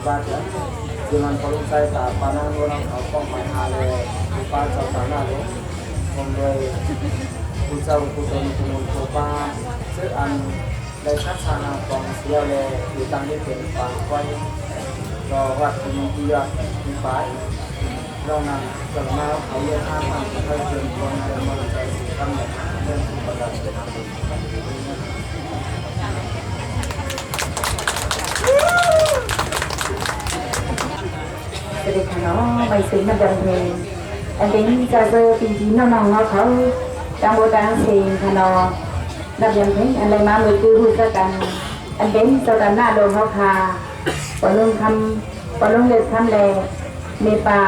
baca dengan kalau saya tak panang orang kau main hal lupa sana lo mulai ucap ucap kumul coba sean dari sana kong siapa le ditang di tempat kauก็วัดมีที่ยอดมีฝ่ายเรานำจนมาเขาเรียกห้าพันให้เชิญคนในเมืองใจทำแบบเรื่องประดับเป็นอาวุธจะได้ขนมใบสีมันดังเพลงอันนี้จะเจอปีที่น้องๆเขาจังโบตังเสียงขนมดับยันเพลงอันไรมามือคือพูดกันอันเป็นเจ้ากันหน้าโดนเขาคาปลุงเล็ดทำแลเมปา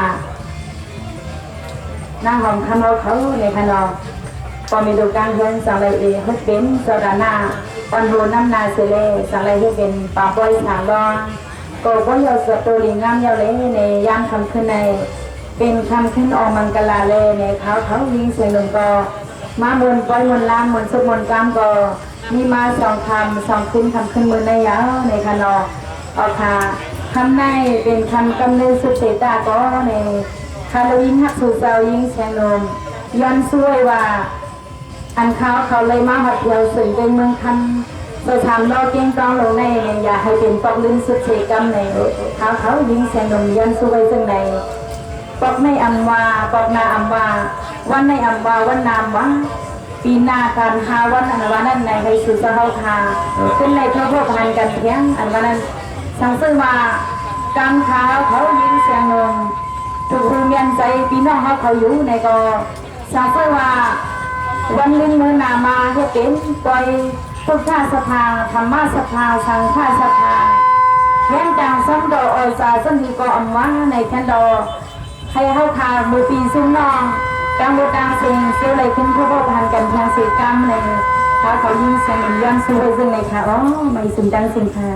นั่งห้องคำเขาในขนมพอมีดูการเฮือนสังไรเอฮุบเป็นเจ้ากันหน้าปอนโหน้ำนาเสเลสังไรให้เป็นปลาปล่อยสางรองก็เพราะยอดสตูลิงงามยาวเลยในย่างคำขึ้นในเป็นคำขึ้นออกมังกลาเลในเขายิงเสียงหนึ่งก็มาบนปล่อยมนลามมนสุกมนกามก็มีมาสองคำขึ้นมือในยาวในขนมออกค่ะคำในเป็นคำกำเนิดสุดเสตาก็ในคาร์ลยิงหักสู่เจ้ายิงเสียงลมย้อนช่วยว่าอันเขาเลยมาหัดเดียวสึ่งเป็นเมืองคำโดยทำเราเก่งกองลงในอย่าให้เป็นปอกลิ้นสุดเสกำในเขายิงเสียงลมย้อนช่วยซึ่งในปอกในอัมวาปอกนาอัมวาวันในอัมวาวันนามวะปีนาการหาวันอันวันนั้นในให้สุดเจ้าคาขึ้นในพระพุทธพันกันเพียงอันวันนั้นสังซึ่งว่าการเขายิงเสียงลมถูกเมียนใจพี่น้องเขาอยู่ในก็สังซึ่งว่าวันลิ้นเมื่อนามาให้เป็นปล่อยพุทธสภาธรรมสภาสังฆสภาแย้งจางซ้ำดออสาสันติกอัมวะในแคนดอให้เข้าคามือปีซุ้มนองกางโบกางเสียงเสียวไหลขึ้นพระพุทธพันกันเพียงสีกรรมในเขายิงเสียงย้อนสู้ไว้ซึ่งในค่ะอ๋อไม่สุนจังสิงค่ะ